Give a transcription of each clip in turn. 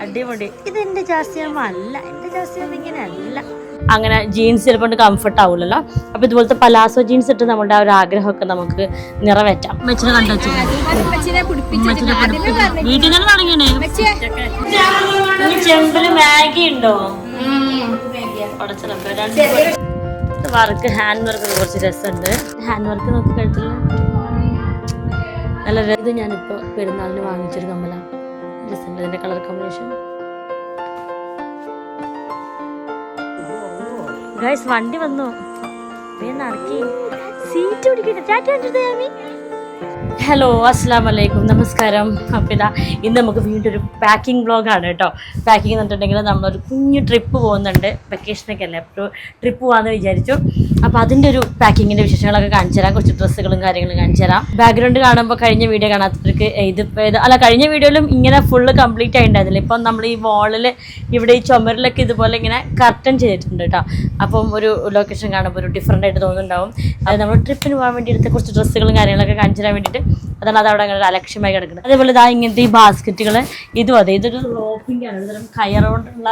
അടിപൊളി. ഇത് എന്റെ ജാസ്തിയമ്മ അല്ല, എന്റെ ജാസ്തിയമ്മ ഇങ്ങനെ അല്ല. അങ്ങനെ ജീൻസ് ചിലപ്പോൾ കംഫർട്ട് ആവില്ലല്ലോ. അപ്പൊ ഇതുപോലത്തെ പലാസോ ജീൻസ് ഇട്ട് നമ്മുടെ ആ ഒരു ആഗ്രഹമൊക്കെ നമുക്ക് നിറവേറ്റാം. മെച്ചിനെ കണ്ടുവച്ചു വീട്ടിൽ തന്നെ തുടങ്ങിയേ. ചെമ്പില് മാഗി ഉണ്ടോ? വർക്ക് ഹാൻഡ് വർക്ക് കുറച്ച് രസമുണ്ട്. ഹാൻഡ് വർക്ക് നോക്കി കഴിച്ചില്ല നല്ല. ഇത് ഞാനിപ്പോ പെരുന്നാളിന് വാങ്ങിച്ചൊരു കമ്മല. രസമുണ്ട് ഇതിന്റെ കളർ കോമ്പിനേഷൻ. ഗൈസ് വണ്ടി വന്നു. നടക്കി സീറ്റ് പിടിക്കട്ടെ. ടാറ്റ. ഹലോ, അസ്സലാം വലൈക്കും, നമസ്കാരം. അപ്പോൾ ഇതാ ഇന്ന് നമുക്ക് വീണ്ടും ഒരു പാക്കിംഗ് വ്ളോഗാണ് കേട്ടോ. പാക്കിംഗ് എന്ന് പറഞ്ഞിട്ടുണ്ടെങ്കിൽ നമ്മളൊരു കുഞ്ഞു ട്രിപ്പ് പോകുന്നുണ്ട്. വെക്കേഷനൊക്കെ അല്ലേ, അപ്പോൾ ട്രിപ്പ് പോകാമെന്ന് വിചാരിച്ചു. അപ്പോൾ അതിൻ്റെ ഒരു പാക്കിങ്ങിൻ്റെ വിശേഷങ്ങളൊക്കെ കാണിച്ചു തരാം. കുറച്ച് ഡ്രസ്സുകളും കാര്യങ്ങളും കാണിച്ചു തരാം. ബാക്ക്ഗ്രൗണ്ട് കാണുമ്പോൾ കഴിഞ്ഞ വീഡിയോ കാണാത്തവർക്ക് കഴിഞ്ഞ വീഡിയോയിലും ഇങ്ങനെ ഫുള്ള് കംപ്ലീറ്റ് ആയിട്ടുണ്ടായിരുന്നില്ല. ഇപ്പം നമ്മൾ ഈ വാളിൽ ഇവിടെ ഈ ചുമരിലൊക്കെ ഇതുപോലെ ഇങ്ങനെ കർട്ടൻ ചെയ്തിട്ടുണ്ട് കേട്ടോ. അപ്പം ഒരു ലൊക്കേഷൻ കാണുമ്പോൾ ഒരു ഡിഫറൻ്റ് ആയിട്ട് തോന്നുന്നുണ്ടാവും. അത് നമ്മൾ ട്രിപ്പിന് പോകാൻ വേണ്ടി എടുത്ത കുറച്ച് ഡ്രസ്സുകളും കാര്യങ്ങളൊക്കെ കാണിച്ചു തരാൻ വേണ്ടിയിട്ട് അതാണ് അതവിടെ അങ്ങനെ അലക്ഷ്യമായി കിടക്കുന്നത്. അതേപോലെ ഇതാ ഇങ്ങനത്തെ ഈ ബാസ്ക്കറ്റുകൾ ഇതും അതെ, ഇതൊരു റോപ്പിൻ്റെ ആണ്, ഒരുതരം കയറുകൊണ്ടുള്ള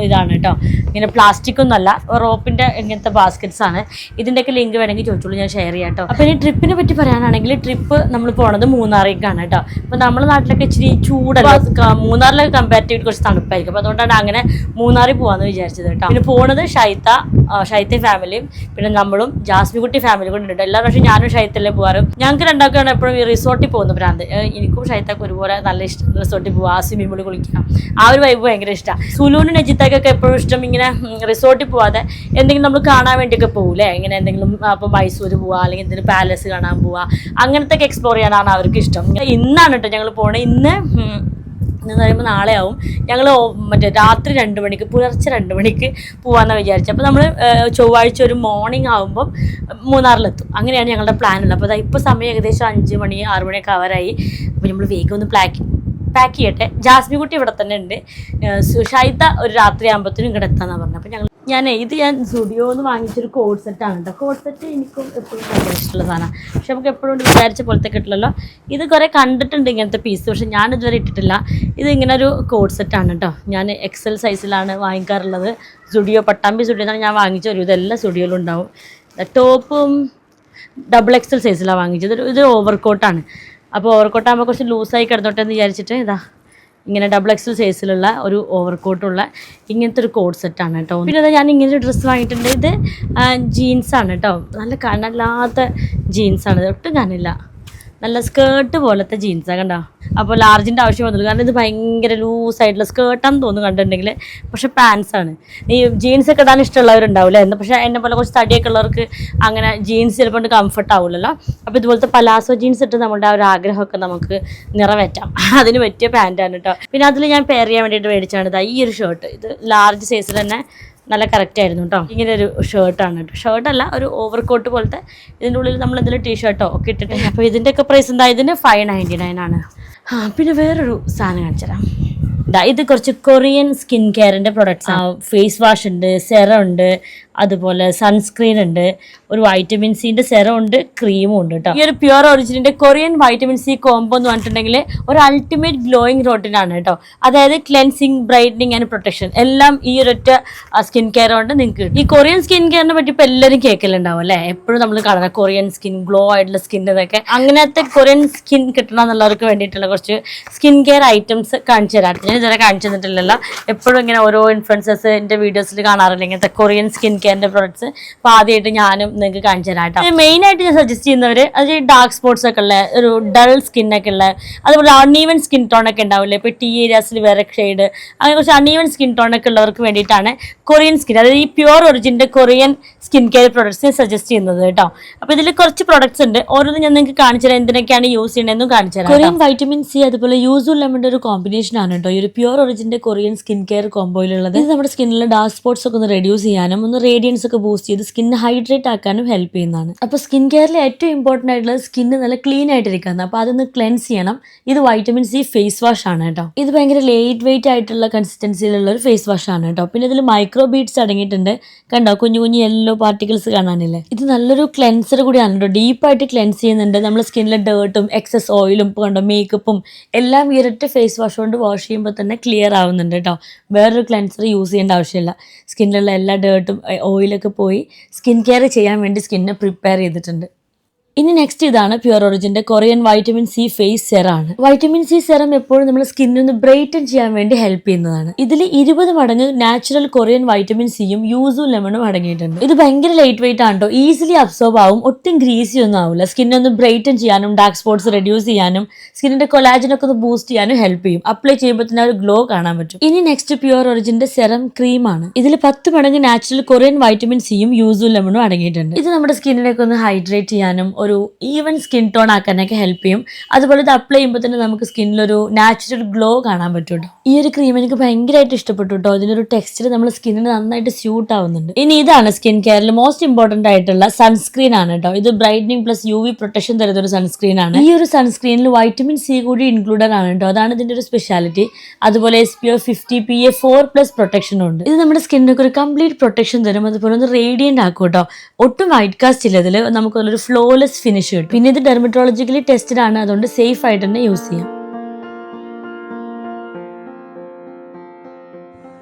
ഇതാണ് കേട്ടോ. ഇങ്ങനെ പ്ലാസ്റ്റിക് ഒന്നും അല്ല, റോപ്പിൻ്റെ ഇങ്ങനത്തെ ബാസ്ക്കറ്റ്സ് ആണ്. ഇതിൻ്റെയൊക്കെ ലിങ്ക് വേണമെങ്കിൽ ചോദിച്ചോളൂ, ഞാൻ ഷെയർ ചെയ്യാം കേട്ടോ. അപ്പോൾ ഇനി ട്രിപ്പിനെ പറ്റി പറയാനാണെങ്കിൽ ട്രിപ്പ് നമ്മൾ പോണത് മൂന്നാറിലേക്കാണ് കേട്ടോ. അപ്പോൾ നമ്മുടെ നാട്ടിലൊക്കെ ഇച്ചിരി ചൂടല്ല, മൂന്നാറിലൊക്കെ കമ്പാരിറ്റീവ് കുറച്ച് തണുപ്പായിരിക്കും. അപ്പോൾ അതുകൊണ്ടാണ് അങ്ങനെ മൂന്നാറിൽ പോകാമെന്ന് വിചാരിച്ചത് കേട്ടോ. പിന്നെ പോകുന്നത് ഷൈത്ത ഫാമിലിയും പിന്നെ നമ്മളും ജാസ്മിക്കുട്ടി ഫാമിലി കൂടെ ഉണ്ട്. എല്ലാ പ്രാവശ്യം ഞാനും ഷൈത്തല്ലേ പോകാറ്. ഞങ്ങൾക്ക് രണ്ടാൾക്കാണ് എപ്പോഴും ഈ റിസോർട്ടിൽ പോകുന്ന ഭ്രാന്ത്. എനിക്കും ഷൈത്തൊക്കെ ഒരുപോലെ നല്ല ഇഷ്ടം റിസോർട്ടിൽ പോവുക, സ്വിമ്മിംഗ് പൂളിൽ കുളിക്കുക, ആ ഒരു വൈബ് ഭയങ്കര ഇഷ്ടമാണ്. സുലൂനും നജിത്തൊക്കെ എപ്പോഴും ഇഷ്ടം ഇങ്ങനെ റിസോർട്ടിൽ പോവാതെ എന്തെങ്കിലും നമ്മൾ കാണാൻ വേണ്ടിയൊക്കെ പോകൂലേ, ഇങ്ങനെ എന്തെങ്കിലും അപ്പോൾ മൈസൂർ പോവുക അല്ലെങ്കിൽ എന്തെങ്കിലും പാലസ് കാണാൻ പോവുക, അങ്ങനത്തെ ഒക്കെ എക്സ്പ്ലോർ ചെയ്യാനാണ് അവർക്ക് ഇഷ്ടം. ഇന്നാണ് കേട്ടോ ഞങ്ങൾ പോകണത്. എന്ന് പറയുമ്പോൾ നാളെ ആവും. ഞങ്ങൾ മറ്റേ രാത്രി 2 മണിക്ക് പുലർച്ചെ 2 മണിക്ക് പോകാമെന്നാണ് വിചാരിച്ചത്. അപ്പോൾ നമ്മൾ ചൊവ്വാഴ്ച ഒരു മോർണിംഗ് ആകുമ്പം മൂന്നാറിലെത്തും. അങ്ങനെയാണ് ഞങ്ങളുടെ പ്ലാനുള്ളത്. അപ്പോൾ ഇപ്പോൾ സമയം ഏകദേശം 5 മണി 6 മണിയൊക്കെ ആവാറായി. അപ്പോൾ നമ്മൾ വേഗം ഒന്ന് പാക്ക് ചെയ്യട്ടെ. ജാസ്മിക്കുട്ടി ഇവിടെ തന്നെ ഉണ്ട്. ഷൈത്ത ഒരു രാത്രി ആകുമ്പോഴത്തേനും ഇവിടെ എത്താമെന്നാണ് പറഞ്ഞത്. അപ്പോൾ ഞാൻ സ്റ്റുഡിയോന്ന് വാങ്ങിച്ചൊരു കോഡ് സെറ്റാണ് കേട്ടോ. കോഡ് സെറ്റ് എനിക്കും എപ്പോഴും ഭയങ്കര ഇഷ്ടമുള്ള സാധനമാണ്. പക്ഷെ നമുക്ക് എപ്പോഴും വിചാരിച്ച പോലത്തെ കിട്ടില്ലല്ലോ. ഇത് കുറേ കണ്ടിട്ടുണ്ട് ഇങ്ങനത്തെ പീസ്, പക്ഷെ ഞാനിതുവരെ ഇട്ടിട്ടില്ല. ഇത് ഇങ്ങനെ ഒരു കോഡ് സെറ്റാണ് കേട്ടോ. ഞാൻ XL സൈസിലാണ് വാങ്ങിക്കാറുള്ളത്. സ്റ്റുഡിയോ പട്ടാമ്പി സ്റ്റുഡിയോ എന്നാണ് ഞാൻ വാങ്ങിച്ചത്. ഇതെല്ലാം സ്റ്റുഡിയോയിലും ഉണ്ടാവും. ടോപ്പും XXL സൈസിലാണ് വാങ്ങിച്ചത്. ഇത് ഓവർകോട്ടാണ്. അപ്പോൾ ഓവർകോട്ടാകുമ്പോൾ കുറച്ച് ലൂസായി കിടന്നോട്ടെ എന്ന് വിചാരിച്ചിട്ട് ഇതാ ഇങ്ങനെ XXL സൈസിലുള്ള ഒരു ഓവർകോട്ടുള്ള ഇങ്ങനത്തെ ഒരു കോഡ് സെറ്റാണ് കേട്ടോ. പിന്നെ അതാ ഞാൻ ഇങ്ങനെ ഒരു ഡ്രസ്സ് വാങ്ങിയിട്ടുണ്ട്. ഇത് ജീൻസാണ് കേട്ടോ. നല്ല കനല്ലാത്ത ജീൻസാണ്. ഇത് ഒട്ടും കനില്ല, നല്ല സ്കേർട്ട് പോലത്തെ ജീൻസാണ് കണ്ടോ. അപ്പോൾ ലാർജിൻ്റെ ആവശ്യം വന്നില്ല, കാരണം ഇത് ഭയങ്കര ലൂസായിട്ടുള്ള സ്കേർട്ടാന്ന് തോന്നുന്നു കണ്ടിട്ടുണ്ടെങ്കിൽ. പക്ഷേ പാൻസാണ്. ഈ ജീൻസൊക്കെ ഇടാൻ ഇഷ്ടമുള്ളവരുണ്ടാവില്ല എന്ന്. പക്ഷേ എന്നെ പോലെ കുറച്ച് തടിയൊക്കെ ഉള്ളവർക്ക് അങ്ങനെ ജീൻസ് ചിലപ്പോൾ കംഫർട്ട് ആവില്ലല്ലോ. അപ്പോൾ ഇതുപോലത്തെ പലാസോ ജീൻസ് ഇട്ട് നമ്മുടെ ആ ഒരു ആഗ്രഹമൊക്കെ നമുക്ക് നിറവേറ്റാം. അതിന് പറ്റിയ പാൻറ്റാണ് കേട്ടോ. പിന്നെ അതിൽ ഞാൻ പെയർ ചെയ്യാൻ വേണ്ടിയിട്ട് മേടിച്ചാണ് ഈ ഒരു ഷർട്ട്. ഇത് ലാർജ് സൈസിൽ തന്നെ നല്ല കറക്റ്റ് ആയിരുന്നു കേട്ടോ. ഇങ്ങനെ ഒരു ഷർട്ടാണ് കേട്ടോ. ഷർട്ടല്ല, ഒരു ഓവർകോട്ട് പോലത്തെ. ഇതിൻ്റെ ഉള്ളിൽ നമ്മൾ എന്തെങ്കിലും ടീഷർട്ടോ ഒക്കെ ഇട്ടിട്ട്. അപ്പോൾ ഇതിൻ്റെയൊക്കെ പ്രൈസ് എന്താ, ഇതിന് 599 ആണ്. പിന്നെ വേറൊരു സാധനം കാണിച്ചു തരാം. ഇത് കുറച്ച് കൊറിയൻ സ്കിൻ കെയറിൻ്റെ പ്രൊഡക്ട്സ്. ഫേസ് വാഷ് ഉണ്ട്, സെറം ഉണ്ട്, അതുപോലെ സൺസ്ക്രീൻ ഉണ്ട്, ഒരു വൈറ്റമിൻ സിൻ്റെ സെറം ഉണ്ട്, ക്രീമും ഉണ്ട് കേട്ടോ. ഈ ഒരു പ്യുവർ ഒറിജിനിൻ്റെ കൊറിയൻ വൈറ്റമിൻ സി കോംബോ എന്ന് പറഞ്ഞിട്ടുണ്ടെങ്കിൽ ഒരു അൾട്ടിമേറ്റ് ഗ്ലോയിങ് റോട്ടിനാണ് കേട്ടോ. അതായത് ക്ലെൻസിങ്, ബ്രൈറ്റനിങ് ആൻഡ് പ്രൊട്ടക്ഷൻ എല്ലാം ഈ ഒരൊറ്റ സ്കിൻ കെയർ കൊണ്ട് നിങ്ങൾക്ക് കിട്ടും. ഈ കൊറിയൻ സ്കിൻ കെയറിനെ പറ്റി ഇപ്പോൾ എല്ലാവരും കേൾക്കലുണ്ടാവും അല്ലേ. എപ്പോഴും നമ്മൾ കാണാം കൊറിയൻ സ്കിൻ, ഗ്ലോ ആയിട്ടുള്ള സ്കിൻ എന്നൊക്കെ. അങ്ങനത്തെ കൊറിയൻ സ്കിൻ കിട്ടണം എന്നുള്ളവർക്ക് വേണ്ടിയിട്ടുള്ള കുറച്ച് സ്കിൻ കെയർ ഐറ്റംസ് കാണിച്ചു തരാം. ഞാൻ ഇതുവരെ കാണിച്ചു തന്നിട്ടില്ലല്ലോ. എപ്പോഴും ഇങ്ങനെ ഓരോ ഇൻഫ്ലുവൻസേഴ്സിൻ്റെ വീഡിയോസിൽ കാണാറില്ല ഇങ്ങനത്തെ കൊറിയൻ സ്കിൻ കെയറിൻ്റെ പ്രോഡക്ട്സ്. അപ്പോൾ ആദ്യമായിട്ട് ഞാനും നിങ്ങൾക്ക് കാണിച്ചു തരാം കേട്ടോ. മെയിനായിട്ട് ഞാൻ സജസ്റ്റ് ചെയ്യുന്നവർ അത് ഡാർക്ക് സ്പോട്ട്സ് ഒക്കെ ഉള്ള, ഒരു ഡൾ സ്കിന്നൊക്കെ ഉള്ള, അതുപോലെ അൺഈവൻ സ്കിൻ ടോണൊക്കെ ഉണ്ടാവില്ലേ. ഇപ്പോൾ ടി ഏരിയാസിൽ വേറെ ഷെയ്ഡ്, അങ്ങനെ കുറച്ച് അൺഈവൻ സ്കിൻ ടോണൊക്കെ ഉള്ളവർക്ക് വേണ്ടിയിട്ടാണ് കൊറിയൻ സ്കിൻ, അതായത് ഈ പ്യുവർ ഒറിജിൻ്റെ Korean skin care products suggest ചെയ്യുന്നത് കേട്ടോ. അപ്പോൾ ഇതിൽ കുറച്ച് പ്രോഡക്ട്സ് ഉണ്ട്. ഓരോന്നും ഞാൻ നിങ്ങൾക്ക് കാണിച്ചു തരാം, എന്തിനൊക്കെയാണ് യൂസ് ചെയ്യണമെന്നും കാണിച്ചു തരാം. കൊറിയൻ വൈറ്റമിൻ സി അതുപോലെ യൂസുൽ ലെമണിൻ്റെ ഒരു കോമ്പിനേഷൻ ആണ് കേട്ടോ ഈ ഒരു പ്യുവർ ഒറിജിൻ്റെ കൊറിയൻ സ്കിൻ കെയർ കോംബോയിലുള്ളത്. ഇത് നമ്മുടെ സ്കിന്നിലെ ഡാർക്ക് സ്പോട്ട്സ് ഒക്കെ ഒന്ന് റെഡ്യൂസ് ചെയ്യാനും ഒന്ന് റേഡിയൻസ് ഒക്കെ ബൂസ്റ്റ് ചെയ്ത് സ്കിൻ ഹൈഡ്രേറ്റ് ആക്കാനും ഹെൽപ്പ് ചെയ്യുന്നതാണ്. അപ്പോൾ സ്കിൻ കെയറിൽ ഏറ്റവും ഇമ്പോർട്ടൻ്റ് ആയിട്ടുള്ളത് സ്കിന്ന് നല്ല ക്ലീൻ ആയിട്ടിരിക്കുന്നത്. അപ്പോൾ അതൊന്ന് ക്ലെൻസ് ചെയ്യണം. ഇത് വൈറ്റമിൻ സി ഫേസ് വാഷ് ആണ് കേട്ടോ. ഇത് ഭയങ്കര ലേറ്റ് വെയിറ്റ് ആയിട്ടുള്ള കൺസിസ്റ്റൻസിയിലുള്ള ഒരു ഫേസ് വാഷ് ആണ് കേട്ടോ. പിന്നെ ഇതിൽ മൈക്രോ ബീഡ്സ് അടങ്ങിയിട്ടുണ്ട്. കണ്ടോ, കുഞ്ഞു കുഞ്ഞു യെല്ലോ പാർട്ടിക്കിൾസ് കാണാനില്ലേ. ഇത് നല്ലൊരു ക്ലെൻസർ കൂടിയാണ് കേട്ടോ. ഡീപ്പായിട്ട് ക്ലെൻസ് ചെയ്യുന്നുണ്ട്. നമ്മുടെ സ്കിന്നിലെ ഡേർട്ടും എക്സസ് ഓയിലും കണ്ടോ മേക്കപ്പും എല്ലാം ഇരട്ട ഫേസ് വാഷ് കൊണ്ട് വാഷ് ചെയ്യുമ്പോൾ തന്നെ ക്ലിയർ ആവുന്നുണ്ട് കേട്ടോ. വേറൊരു ക്ലെൻസർ യൂസ് ചെയ്യേണ്ട ആവശ്യമില്ല. സ്കിന്നിലുള്ള എല്ലാ ഡേർട്ടും ഓയിലൊക്കെ പോയി സ്കിൻ കെയർ ചെയ്യാൻ വേണ്ടി സ്കിന്നെ പ്രിപ്പയർ ചെയ്തിട്ടുണ്ട്. ഇനി നെക്സ്റ്റ് ഇതാണ് പ്യുർ ഒറിജിൻ്റെ Korean vitamin C face serum ആണ്. വൈറ്റമിൻ സി സെറം എപ്പോഴും നമ്മുടെ സ്കിന്നൊന്ന് ബ്രൈറ്റൻ ചെയ്യാൻ വേണ്ടി ഹെൽപ്പ് ചെയ്യുന്നതാണ്. ഇതിൽ 20 മടങ്ങ് നാച്ചുറൽ കൊറിയൻ വൈറ്റമിൻ സിയും യൂസും ലെമണും അടങ്ങിയിട്ടുണ്ട്. ഇത് ഭയങ്കര ലൈറ്റ് വെയിറ്റ് ആണ് കേട്ടോ. ഈസിലി അബ്സോർബ് ആവും, ഒട്ടും ഗ്രീസി ഒന്നും ആവില്ല. സ്കിന്നൊന്ന് ബ്രൈറ്റൻ ചെയ്യാനും ഡാർക്ക് സ്പോട്ട്സ് റെഡ്യൂസ് ചെയ്യാനും സ്കിന്നിന്റെ കൊളാജനൊക്കെ ഒന്ന് ബൂസ്റ്റ് ചെയ്യാനും ഹെൽപ്പ് ചെയ്യും. അപ്ലൈ ചെയ്യുമ്പോൾ തന്നെ ഒരു ഗ്ലോ കാണാൻ പറ്റും. ഇനി നെക്സ്റ്റ് പ്യുർ ഒറിജിൻ്റെ സെറം ക്രീം ആണ്. ഇതിൽ 10 മടങ്ങ് നാച്ചുറൽ കൊറിയൻ വൈറ്റമിൻ സിയും യൂസും ലെമണും അടങ്ങിയിട്ടുണ്ട്. ഇത് നമ്മുടെ സ്കിന്നിലേക്ക് ഒന്ന് ഹൈഡ്രേറ്റ് ചെയ്യാനും ഒരു ഈവൻ സ്കിൻ ടോൺ ആക്കാനൊക്കെ ഹെൽപ്പ് ചെയ്യും. അതുപോലെ ഇത് അപ്ലൈ ചെയ്യുമ്പോൾ തന്നെ നമുക്ക് സ്കിന്നിലൊരു നാച്ചുറൽ ഗ്ലോ കാണാൻ പറ്റും കേട്ടോ. ഈ ഒരു ക്രീം എനിക്ക് ഭയങ്കരമായിട്ട് ഇഷ്ടപ്പെട്ടു കേട്ടോ. ഇതിനൊരു ടെക്സ്ചർ നമ്മുടെ സ്കിന്നിന് നന്നായിട്ട് സ്യൂട്ട് ആവുന്നുണ്ട്. ഇനി ഇതാണ് സ്കിൻ കെയറിൽ മോസ്റ്റ് ഇമ്പോർട്ടൻ്റ് ആയിട്ടുള്ള സൺസ്ക്രീൻ ആണ് കേട്ടോ. ഇത് ബ്രൈറ്റനിങ് പ്ലസ് UV പ്രൊട്ടക്ഷൻ തരുന്ന ഒരു സൺസ്ക്രീൻ ആണ്. ഈ ഒരു സൺസ്ക്രീനിൽ വൈറ്റമിൻ സി കൂടി ഇൻക്ലൂഡഡ് ആണ് കേട്ടോ. അതാണ് ഇതിന്റെ ഒരു സ്പെഷ്യാലിറ്റി. അതുപോലെ SPF 50 PA++ പ്രൊട്ടക്ഷനും ഉണ്ട്. ഇത് നമ്മുടെ സ്കിന്നിനൊക്കെ ഒരു കംപ്ലീറ്റ് പ്രൊട്ടക്ഷൻ തരും. അതുപോലെ ഒന്ന് റേഡിയന്റ് ആക്കും കേട്ടോ. ഒട്ടും വൈറ്റ് കാസ്റ്റ് ഇല്ല ഇതിൽ. നമുക്കൊരു ഫ്ലോലെസ് ഫിനിഷ് കിട്ടും. പിന്നെ ഇത് ഡെർമറ്റോളജിക്കലി ടെസ്റ്റഡ് ആണ്. അതുകൊണ്ട് സേഫ് ആയിട്ട് തന്നെ യൂസ് ചെയ്യാം.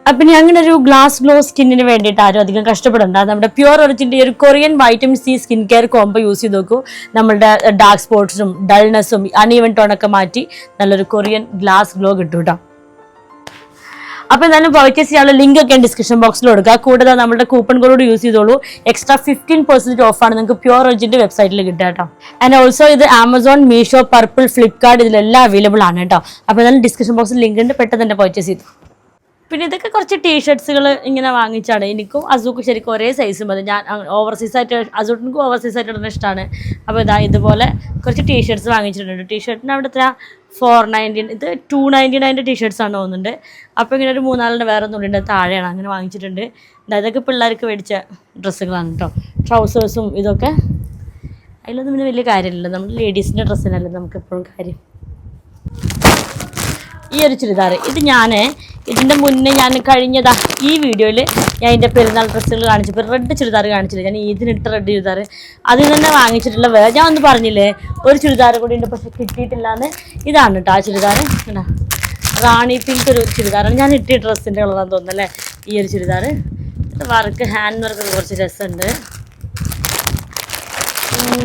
അപ്പം ഇനി അങ്ങനെ ഒരു ഗ്ലാസ് ഗ്ലോ സ്കിന്നിന് വേണ്ടിയിട്ട് ആരും അധികം കഷ്ടപ്പെടണ്ട. നമ്മുടെ പ്യുർ ഒറിജിൻ്റെ ഒരു Korean vitamin C skin care combo use ചെയ്ത് നോക്കൂ. നമ്മുടെ ഡാർക്ക് സ്പോട്ട്സും ഡൾനെസ്സും അൺഈവൻ ടോണൊക്കെ മാറ്റി നല്ലൊരു കൊറിയൻ ഗ്ലാസ് ഗ്ലോ കിട്ടും കേട്ടോ. അപ്പോൾ എന്തായാലും പർച്ചേസ് ചെയ്യാനുള്ള ലിങ്ക് ഒക്കെ ഡിസ്ക്രിപ്ഷൻ ബോക്സിൽ കൊടുക്കുക. കൂടാതെ നമ്മുടെ കൂപ്പൺ കോഡ് യൂസ് ചെയ്തോളൂ. എക്സ്ട്രാ 15% ഓഫാണ് നിങ്ങൾക്ക് പ്യുർ ഒറിജിൻ്റെ വെബ്സൈറ്റിൽ കിട്ടുക കേട്ടോ. ആൻഡ് ഓൾസോ ഇത് ആമസോൺ, മീഷോ, പർപ്പിൾ, ഫ്ലിപ്കാർട്ട് ഇതിലെല്ലാം അവൈലബിൾ ആണ് കേട്ടോ. അപ്പോൾ എന്തായാലും ഡിസ്ക്രിപ്ഷൻ ബോക്സിൽ ലിങ്ക് ഉണ്ട്, പെട്ടെന്ന് തന്നെ പർച്ചേസ് ചെയ്തു. പിന്നെ ഇതൊക്കെ കുറച്ച് ടീഷർട്ട്സുകൾ ഇങ്ങനെ വാങ്ങിച്ചാണ്. എനിക്കും അസൂക്കും ശരിക്കും ഒരേ സൈസ് മതി. ഞാൻ ഓവർസൈസായിട്ട് അസൂട്ടിനും ഓവർസൈസായിട്ട് ഇടുന്ന ഇഷ്ടമാണ്. അപ്പോൾ ഇതുപോലെ കുറച്ച് ടീഷർട്ട്സ് വാങ്ങിച്ചിട്ടുണ്ട്. ടീഷർട്ടിന് അവിടെ എത്ര 490, ഇത് 299 ടീഷർട്ട്സാണ് തോന്നുന്നുണ്ട്. അപ്പോൾ ഇങ്ങനെ ഒരു 3-4 വേറെ ഒന്നുണ്ട് താഴെയാണ്, അങ്ങനെ വാങ്ങിച്ചിട്ടുണ്ട്. ഇതൊക്കെ പിള്ളേർക്ക് മേടിച്ച ഡ്രസ്സുകളാണ് കേട്ടോ. ട്രൗസേഴ്സും ഇതൊക്കെ അതിലൊന്നും പിന്നെ വലിയ കാര്യമില്ല. നമ്മുടെ ലേഡീസിൻ്റെ ഡ്രസ്സിനല്ലേ നമുക്ക് എപ്പോഴും കാര്യം. ഈ ഒരു ചുരിദാർ ഇത് ഇതിൻ്റെ മുന്നേ ഞാൻ കഴിഞ്ഞതാ ഈ വീഡിയോയിൽ ഞാൻ എൻ്റെ പെരുന്നാൾ ഡ്രസ്സുകൾ കാണിച്ചപ്പോൾ റെഡ് ചുരിദാർ കാണിച്ചില്ല. ഞാൻ ഇതിനിട്ട റെഡ് ചുരിദാർ അതിൽ തന്നെ വാങ്ങിച്ചിട്ടുള്ള ഞാൻ ഒന്ന് പറഞ്ഞില്ലേ ഒരു ചുരിദാർ കൂടി ഉണ്ട്, പക്ഷെ കിട്ടിയിട്ടില്ലാന്ന്. ഇതാണ് കേട്ടോ ആ ചുരിദാർ. റാണി പിങ്ക് ഒരു ചുരിദാറാണ്. ഞാൻ ഇട്ടിയ ഡ്രസ്സിൻ്റെ കളറാന്ന് തോന്നുന്നല്ലേ ഈ ഒരു ചുരിദാർ. വർക്ക് ഹാൻഡ് വർക്ക് കുറച്ച് രസമുണ്ട്.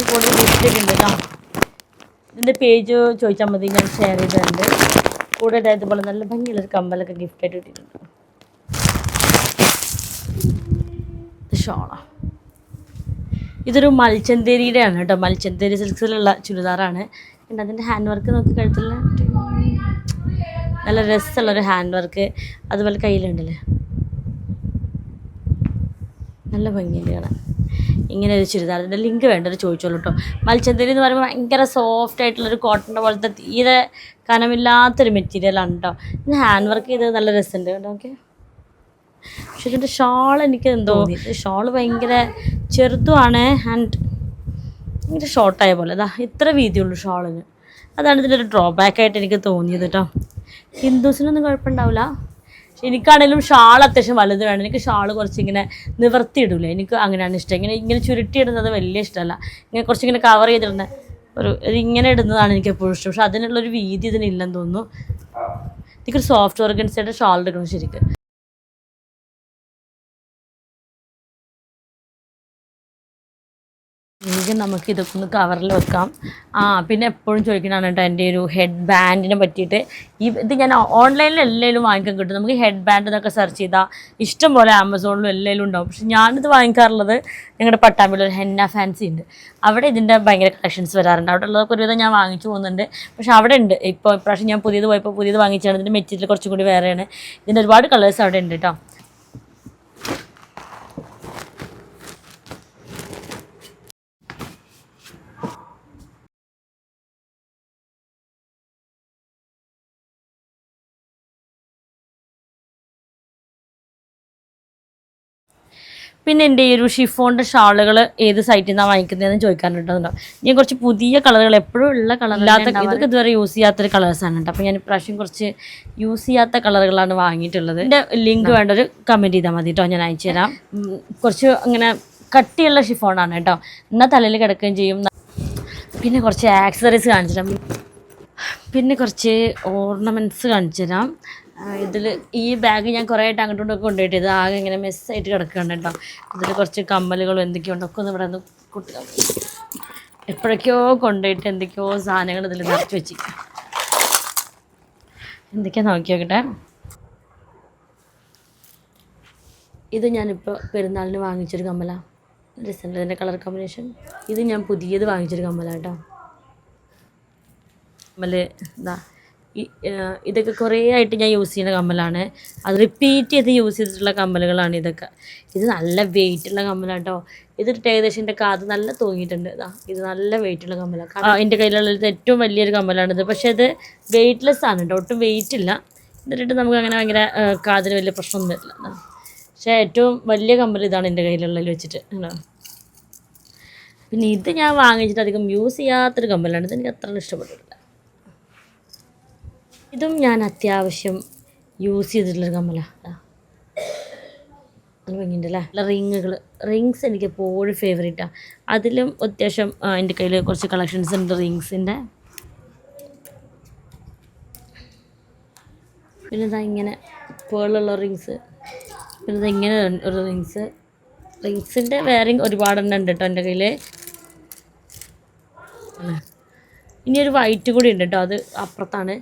കൂടുതൽ ഗിഫ്റ്റൊക്കെ ഉണ്ട് കേട്ടോ. ഇതിൻ്റെ പേജ് ചോദിച്ചാൽ മതി, ഞാൻ ഷെയർ ചെയ്തിട്ടുണ്ട്. കൂടെ ഇതുപോലെ നല്ല ഭംഗിയുള്ളൊരു കമ്പലൊക്കെ ഗിഫ്റ്റായിട്ട് കിട്ടിയിട്ടുണ്ട്. ഷോളാ ഇതൊരു മൽച്ചന്തേരിയുടെ ആണ് കേട്ടോ. മൽച്ചന്തേരി സിൽക്സിലുള്ള ചുരിദാറാണ്. പിന്നെ അതിൻ്റെ ഹാൻഡ് വർക്ക് നോക്കി കഴുത്തില്ല, നല്ല രസമുള്ളൊരു ഹാൻഡ് വർക്ക്. അതുപോലെ കയ്യിലുണ്ടല്ലേ, നല്ല ഭംഗിയുണ്ട് കാണാൻ. ഇങ്ങനെ ഒരു ചുരിദാർ. അതിൻ്റെ ലിങ്ക് വേണ്ടത് ചോദിച്ചോളൂ കേട്ടോ. മൽച്ചന്തേരി എന്ന് പറയുമ്പോൾ ഭയങ്കര സോഫ്റ്റ് ആയിട്ടുള്ളൊരു കോട്ടൻ്റെ പോലത്തെ തീരെ കനമില്ലാത്തൊരു മെറ്റീരിയലാണ് കേട്ടോ. പിന്നെ ഹാൻഡ് വർക്ക് ചെയ്തത് നല്ല രസമുണ്ട് കേട്ടോ. ഓക്കെ, പക്ഷേ ഇതിൻ്റെ ഷോൾ എനിക്ക് എന്തോ ഷോൾ ഭയങ്കര ചെറുതുമാണ്. ആൻഡ് ഭയങ്കര ഷോർട്ടായ പോലെ ഇത്ര വീതിയുള്ളൂ ഷോളിന്. അതാണ് ഇതിൻ്റെ ഒരു ഡ്രോബാക്കായിട്ട് എനിക്ക് തോന്നിയത് കേട്ടോ. ഹിന്ദുസിനൊന്നും കുഴപ്പമുണ്ടാവില്ല. എനിക്കാണെങ്കിലും ഷാൾ അത്യാവശ്യം വലുത് വേണം. എനിക്ക് ഷാൾ കുറച്ചിങ്ങനെ നിവർത്തിയിടില്ല, എനിക്ക് അങ്ങനെയാണ് ഇഷ്ടം. ഇങ്ങനെ ചുരുട്ടിയിടുന്നത് വലിയ ഇഷ്ടമല്ല. ഇങ്ങനെ കുറച്ചിങ്ങനെ കവർ ചെയ്തിടുന്ന ഇങ്ങനെ ഇടുന്നതാണ് എനിക്ക് എപ്പോഴും ഇഷ്ടം. പക്ഷെ അതിനുള്ളൊരു വീതി ഇതിനില്ലെന്ന് തോന്നുന്നു. എനിക്കൊരു സോഫ്റ്റ് ഓർഗൻസയുടെ ഷാൾ എടുക്കണം ശരിക്കും. വേഗം നമുക്ക് ഇതൊക്കെ ഒന്ന് കവറിൽ വെക്കാം. പിന്നെ എപ്പോഴും ചോദിക്കുന്നതാണ് കേട്ടോ എൻ്റെ ഒരു ഹെഡ് ബാൻഡിനെ പറ്റിയിട്ട്. ഇത് ഞാൻ ഓൺലൈനിൽ എല്ലാവരും വാങ്ങിക്കാൻ കിട്ടും. നമുക്ക് ഹെഡ് ബാൻഡ് എന്നൊക്കെ സെർച്ച് ചെയ്താൽ ഇഷ്ടം പോലെ ആമസോണിലും എല്ലാവരും ഉണ്ടാവും. പക്ഷെ ഞാനിത് വാങ്ങിക്കാറുള്ളത് ഞങ്ങളുടെ പട്ടാമ്പിയിൽ ഒരു ഹെന്ന ഫാൻസി ഉണ്ട്. അവിടെ ഇതിൻ്റെ ഭയങ്കര കളക്ഷൻസ് വരാറുണ്ട്. അവിടെ ഉള്ളതൊക്കെ ഒരുവിധം ഞാൻ വാങ്ങിച്ചു പോകുന്നുണ്ട്. പക്ഷെ അവിടെ ഉണ്ട്. ഇപ്പോൾ ഇപ്രാവശ്യം ഞാൻ പുതിയത് പോയപ്പോൾ പുതിയത് വാങ്ങിച്ചാണ്. ഇതിൻ്റെ മെറ്റീരിയൽ കുറച്ചും കൂടി വേറെയാണ്. ഇതിൻ്റെ ഒരുപാട് കളേഴ്സ് അവിടെ ഉണ്ട് കേട്ടോ. പിന്നെ എൻ്റെ ഈ ഒരു ഷിഫോണിൻ്റെ ഷാളുകൾ ഏത് സൈറ്റിൽ നിന്നാണ് വാങ്ങിക്കുന്നതെന്ന് ചോദിക്കാറുണ്ടോ. ഞാൻ കുറച്ച് പുതിയ കളറുകൾ എപ്പോഴും ഉള്ള കളറില്ലാത്ത ഇതൊക്കെ ഇതുവരെ യൂസ് ചെയ്യാത്തൊരു കളേഴ്സാണ് കേട്ടോ. അപ്പോൾ ഞാൻ ഇപ്രാവശ്യം കുറച്ച് യൂസ് ചെയ്യാത്ത കളറുകളാണ് വാങ്ങിയിട്ടുള്ളത്. എൻ്റെ ലിങ്ക് വേണ്ടൊരു കമൻറ്റ് ചെയ്താൽ മതി കേട്ടോ, ഞാൻ അയച്ചു തരാം. കുറച്ച് അങ്ങനെ കട്ടിയുള്ള ഷിഫോണാണ് കേട്ടോ, എന്നാൽ തലയിൽ കിടക്കുകയും ചെയ്യും. പിന്നെ കുറച്ച് ആക്സസറീസ് കാണിച്ചു തരാം, പിന്നെ കുറച്ച് ഓർണമെൻറ്റ്സ് കാണിച്ചു തരാം. ഇതിൽ ഈ ബാഗ് ഞാൻ കുറേ ആയിട്ട് അങ്ങോട്ടും ഇങ്ങോട്ടും കൊണ്ടുപോയിട്ട് ഇത് ആകെ ഇങ്ങനെ മെസ്സായിട്ട് കിടക്കുന്നുണ്ട് കേട്ടോ. ഇതിൽ കുറച്ച് കമ്മലുകളും എന്തൊക്കെയോ ഉണ്ടൊക്കെ ഒന്ന് ഇവിടെ നിന്ന് കുട്ടികൾ എപ്പോഴൊക്കെയോ കൊണ്ടുപോയിട്ട് എന്തൊക്കെയോ സാധനങ്ങൾ ഇതിൽ നിറച്ച് വെച്ച് എന്തൊക്കെയാണ് നോക്കി നോക്കട്ടെ. ഇത് ഞാനിപ്പോൾ പെരുന്നാളിന് വാങ്ങിച്ചൊരു കമ്മലാണ്, രസമുണ്ട് ഇതിൻ്റെ കളർ കോമ്പിനേഷൻ. ഇത് ഞാൻ പുതിയത് വാങ്ങിച്ചൊരു കമ്മലാണ് കേട്ടോ. കമ്മൽ ഇതാ, ഇതൊക്കെ കുറേ ആയിട്ട് ഞാൻ യൂസ് ചെയ്യുന്ന കമ്മലാണ്, അത് റിപ്പീറ്റ് ചെയ്ത് യൂസ് ചെയ്തിട്ടുള്ള കമ്മലുകളാണ് ഇതൊക്കെ. ഇത് നല്ല വെയിറ്റുള്ള കമ്മലാണ് കേട്ടോ. ഇതിട്ട് ഏകദേശം എൻ്റെ കാത് നല്ല തൂങ്ങിയിട്ടുണ്ട്. ഇത് നല്ല വെയിറ്റുള്ള കമ്മലാണ്. എൻ്റെ കയ്യിലുള്ളത് ഏറ്റവും വലിയൊരു കമ്മലാണിത്. പക്ഷേ ഇത് വെയ്റ്റ്ലെസ് ആണ് കേട്ടോ, ഒട്ടും വെയിറ്റ് ഇല്ല. എന്നിട്ട് നമുക്ക് അങ്ങനെ ഭയങ്കര കാതിന് വലിയ പ്രശ്നമൊന്നും വരില്ല. പക്ഷേ ഏറ്റവും വലിയ കമ്മൽ ഇതാണ് എൻ്റെ കയ്യിലുള്ളതിൽ വെച്ചിട്ട്. പിന്നെ ഇത് ഞാൻ വാങ്ങിച്ചിട്ട് അധികം യൂസ് ചെയ്യാത്തൊരു കമ്മലാണ്, ഇത് എനിക്ക് അത്ര ഇഷ്ടപ്പെട്ടിട്ടില്ല. ഇതും ഞാൻ അത്യാവശ്യം യൂസ് ചെയ്തിട്ടുള്ളൊരു കമ്മലാണ്. അത് ഭംഗിയുണ്ടല്ലേ. റിങ്സ് എനിക്ക് എപ്പോഴും ഫേവറേറ്റാണ്. അതിലും അത്യാവശ്യം എൻ്റെ കയ്യിൽ കുറച്ച് കളക്ഷൻസ് ഉണ്ട് റിങ്സിൻ്റെ. പിന്നെ ഇതാ ഇങ്ങനെ പേളുള്ള റിങ്സ്, പിന്നെ ഇതാ ഇങ്ങനെ ഒരു റിങ്സിൻ്റെ വേറെയും ഒരുപാടെണ്ണം ഉണ്ട് കേട്ടോ എൻ്റെ കയ്യിൽ. ഇനിയൊരു വൈറ്റ് കൂടി ഉണ്ട് കേട്ടോ, അത് അപ്പുറത്താണ്.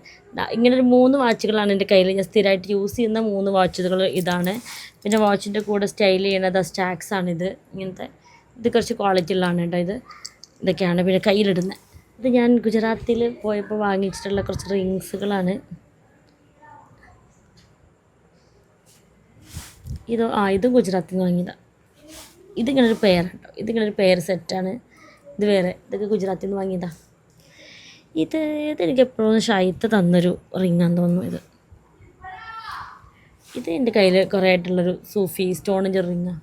ഇങ്ങനൊരു 3 വാച്ചുകളാണ് എൻ്റെ കയ്യിൽ, ഞാൻ സ്ഥിരമായിട്ട് യൂസ് ചെയ്യുന്ന 3 വാച്ചുകൾ ഇതാണ്. പിന്നെ വാച്ചിൻ്റെ കൂടെ സ്റ്റൈൽ ചെയ്യണത് സ്റ്റാക്സാണിത്. ഇങ്ങനത്തെ ഇത് കുറച്ച് ക്വാളിറ്റി ഉള്ളതാണ് കേട്ടോ. ഇതൊക്കെയാണ് പിന്നെ കയ്യിലിടുന്നത്. ഇത് ഞാൻ ഗുജറാത്തിൽ പോയപ്പോൾ വാങ്ങിച്ചിട്ടുള്ള കുറച്ച് റിങ്സുകളാണ്. ഇതും ഗുജറാത്തിൽ നിന്ന് വാങ്ങിയതാണ്. ഇതിങ്ങനൊരു പെയർ കേട്ടോ, ഇതിങ്ങനൊരു പെയർ സെറ്റാണ്. ഇത് വേറെ, ഇതൊക്കെ ഗുജറാത്തിൽ നിന്ന് വാങ്ങിയതാണ്. ഇതെനിക്ക് എപ്പോഴും ഷൈത്ത് തന്നൊരു റിങ്ങാന്ന് തോന്നുന്നു. ഇത് എൻ്റെ കയ്യിൽ കുറേ ആയിട്ടുള്ളൊരു സൂഫി സ്റ്റോണിൻ്റെ റിങ്ങാണ്.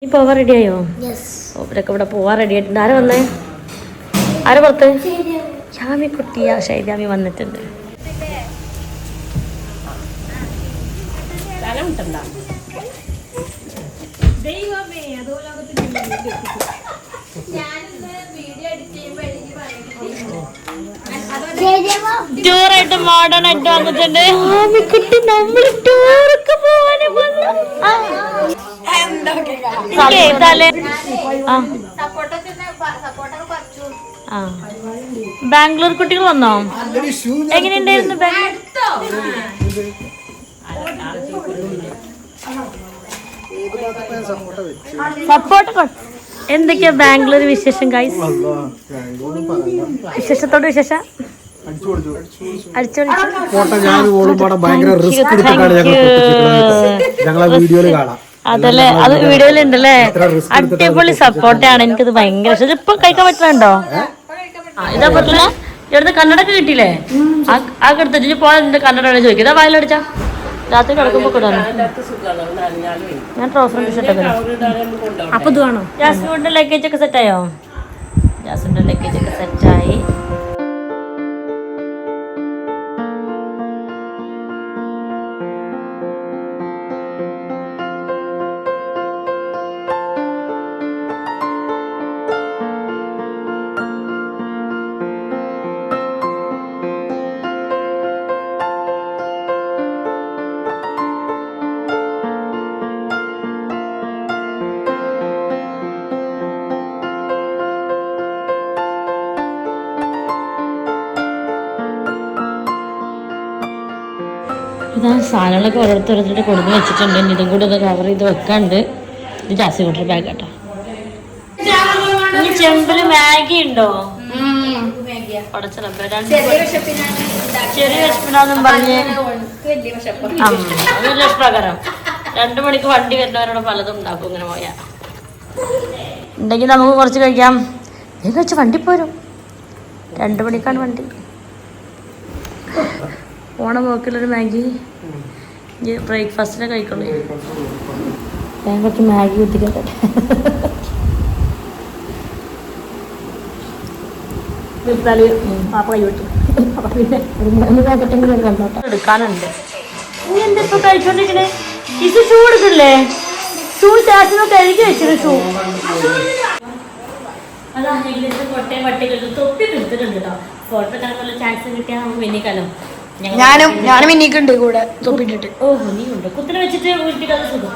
നീ പോവാൻ റെഡിയായോ? അവരൊക്കെ ഇവിടെ പോവാൻ റെഡി ആയിട്ടുണ്ട്. ആരാ വന്നേ? ആരാ പുറത്ത്? ഷാമി കുട്ടിയാ, ഷൈജാമി വന്നിട്ടുണ്ട്. ടൂറായിട്ട് മോഡേൺ ആയിട്ട് വന്നിട്ടുണ്ട്. കുട്ടി നമ്മൾ ടൂറൊക്കെ പോവാനും ബാംഗ്ലൂർ കുട്ടികൾ വന്നോ? എങ്ങനെയുണ്ടായിരുന്നു സപ്പോർട്ട്? എന്തൊക്കെയാ ബാംഗ്ലൂർ വിശേഷം ഗൈസ്? വിശേഷത്തോട് വിശേഷം അതല്ലേ, അത് വീഡിയോയിലുണ്ടല്ലേ. അടിപൊളി സപ്പോർട്ടാണ്, എനിക്കത് ഭയങ്കര ഇഷ്ടം. ഇപ്പൊ കഴിക്കാൻ പറ്റുന്നുണ്ടോ? ഇതാ പറ്റില്ല. ഇവിടുത്തെ കന്നഡൊക്കെ കിട്ടിയില്ലേ? ആ എടുത്തിട്ട് പോയാൽ കന്നഡ ചോദിക്കും. ഇതാ വായിലടിച്ചാ രാത്രി കിടക്കുമ്പോ കൂടാണ്. ഞാൻ ട്രോഫർ ഷർട്ടൊക്കെ. അപ്പൊ ഇത് വേണോ? ജാസ്മിന്റെ ലഗേജ് ഒക്കെ സെറ്റായോ? ജാസ്മിന്റെ ലഗേജ് ഒക്കെ സെറ്റായി. ഇതാ സാധനങ്ങളൊക്കെ ഓരോരുത്തരോരുത്തരുടെ കൊടുത്ത് വെച്ചിട്ടുണ്ട്. ഇതും കൂടി ഒന്ന് കവർ ചെയ്ത് വെക്കാണ്ട്. ജാസ്തി കൂട്ടൊരു ബാഗ് കേട്ടോ. ചെമ്പില് മാഗി ഉണ്ടോ? ചെറിയ വിശപ്പിനാന്നും പറഞ്ഞ് വലിയ വിശപ്രകാരം 2 മണിക്ക് വണ്ടി വരുന്നവരോട് പലതും ഉണ്ടാക്കും. ഇങ്ങനെ പോയാ ഉണ്ടെങ്കിൽ നമുക്ക് കുറച്ച് കഴിക്കാം. വേഗം വെച്ച് വണ്ടി പോരും. 2 മണിക്കാണ് വണ്ടി. ഓണ പോക്കിലൊരു മാഗി ബ്രേക്ക്ഫാസ്റ്റിനെ കഴിക്കുള്ളൂ. ഞാൻ കുറച്ച് മാഗി കുത്തിക്കട്ടെ. എടുക്കാനുണ്ട്. നീ എന്താ ഇപ്പൊ കഴിച്ചോണ്ടിരിക്കണേ? ഇത് ഷൂ എടുക്കില്ലേ? ഷൂ ചാച്ചിനോ കഴുകി വെച്ചിട്ട് ഷൂ അതാ ഏകദേശം കൊട്ടയും വട്ടികളിൽ തൊപ്പി എടുത്തിട്ടുണ്ട് കേട്ടോ. ഫോട്ടോ കാണാനുള്ള ചാൻസ് കിട്ടിയാൽ നമുക്ക് മിന്നിക്കാലോ. ഞാനും മിന്നിക്കുണ്ട് കൂടെ തൊപ്പിട്ടിട്ട്. ഓഹോ നീ ഉണ്ട് കുത്തിനെ വെച്ചിട്ട് വീട്ടിൽ സുഖം.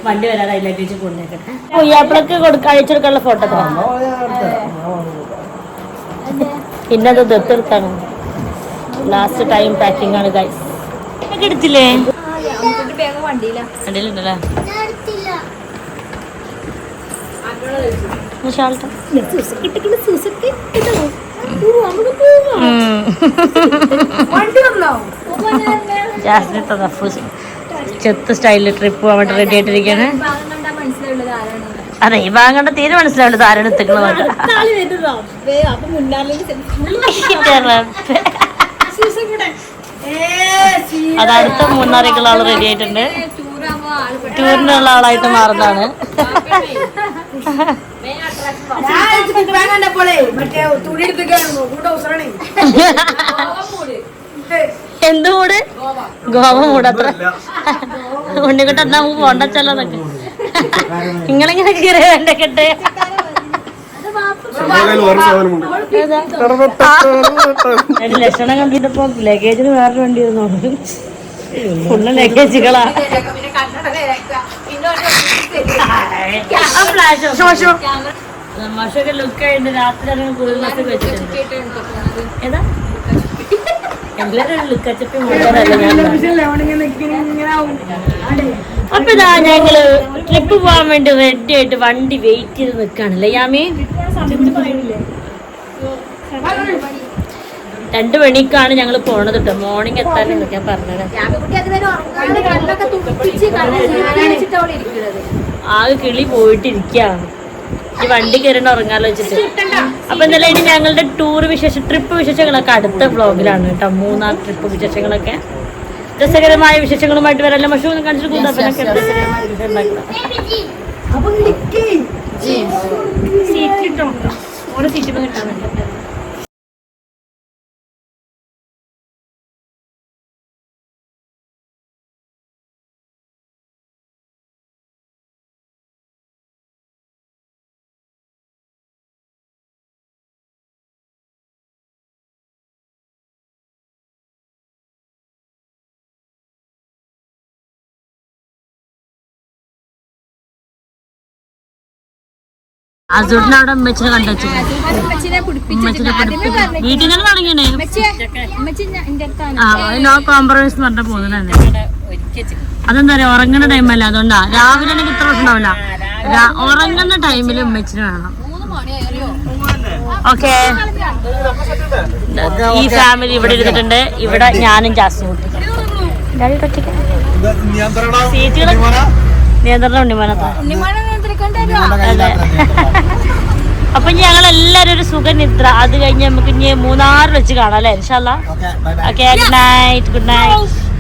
വണ്ടി വരാതെ അതിലേക്ക് കൊണ്ടേക്കട്ടെ. കൊയ്യാപ്പിളക്ക് അയച്ചെടുക്കാനുള്ള ഫോട്ടോ പിന്നെ അത് ദത്തെടുത്താണ്. ലാസ്റ്റ് ടൈം പാക്കിംഗ് ആണ് ഗൈസ്. എടുത്തില്ലേ? വണ്ടിയിലുണ്ടല്ലേ? ചെത്ത് സ്റ്റൈലില് ട്രിപ്പ് പോകാൻ വേണ്ടി റെഡി ആയിട്ടിരിക്കാണ്. അതെ ഈ ഭാഗം കണ്ട തീരെ മനസ്സിലാവുള്ളത് ആരാണ് എത്തിക്കുന്നത്. അത് അടുത്ത 3 ആള് റെഡി ആയിട്ടുണ്ട്. ടൂറിനുള്ള ആളായിട്ട് മാറുന്നതാണ്. എന്തുകൂടെ ഗോവ മൂടത്ര ഉണ്ണിക്കിട്ട് എന്നാ പോണ്ടച്ചല്ലോന്നൊക്കെ നിങ്ങളിങ്ങനെ കീറിയ എന്റെ കെട്ട്. ലക്ഷണം കണ്ടിട്ടപ്പോ ലഗേജിന് വേറെ വണ്ടി വരുന്നോ? ഫുള്ള് ലഗേജുകളാ. തമാശയൊക്കെ ലുക്ക് ആയിട്ട് രാത്രി അല്ലെങ്കിൽ കൂടുതൽ മാസം വെച്ചിട്ടുണ്ട്. ഏതാ എല്ലാരും ലുക്കച്ചപ്പി അപ്പൊ ഇതാ ഞങ്ങള് ട്രിപ്പ് പോകാൻ വേണ്ടി റെഡി ആയിട്ട് വണ്ടി വെയിറ്റ് ചെയ്ത് നിൽക്കാണല്ലേ യാമി? 2 മണിക്കാണ് ഞങ്ങൾ പോണത് കേട്ടോ. മോർണിംഗ് എത്താനൊക്കെ ഞാൻ പറഞ്ഞത്. ആകെ കിളി പോയിട്ടിരിക്കുകയാണ്. ഈ വണ്ടി കയറിണ്ട് ഉറങ്ങാലോ വെച്ചിട്ട്. അപ്പൊ എന്തായാലും ഇനി ഞങ്ങളുടെ ട്രിപ്പ് വിശേഷങ്ങളൊക്കെ അടുത്ത വ്ളോഗിലാണ് കേട്ടോ. 3-ാം ട്രിപ്പ് വിശേഷങ്ങളൊക്കെ രസകരമായ വിശേഷങ്ങളുമായിട്ട് വരാം. മഷൂ ഒന്ന് കാണിച്ചിട്ട് സീറ്റ് കിട്ടും. ഓരോ സീറ്റ് കിട്ടാറുണ്ട്. അസൂട്ടിനവിടെ ഉമ്മച്ചിനെ കണ്ടുവച്ചു. വീട്ടിൽ നിന്ന് തുടങ്ങിയേ നോ കോംപ്രമൈസ് എന്ന് പറഞ്ഞ പോകുന്നത്. അതെന്താ പറയാ ഉറങ്ങുന്ന ടൈമല്ല, അതുകൊണ്ടാ. രാവിലെ ആണെങ്കിൽ ഇത്ര പ്രശ്നം ഉണ്ടാവില്ല. ഉറങ്ങുന്ന ടൈമിൽ ഉമ്മച്ചിന് വേണം. ഓക്കെ ഈ ഫാമിലി ഇവിടെ ഇരുന്നിട്ടുണ്ട്. ഇവിടെ ഞാനും ജാസ്തി കുട്ടി സീറ്റുകൾ നിയന്ത്രണം ഉണ്ണിമാനത്താ. അതെ അപ്പൊ ഞങ്ങൾ എല്ലാരും ഒരു സുഖനിദ്ര. അത് കഴിഞ്ഞ് നമുക്ക് ഇനി 3-6 വെച്ച് കാണാം അല്ലേ? ഇൻഷാ അല്ലാ. Okay good night.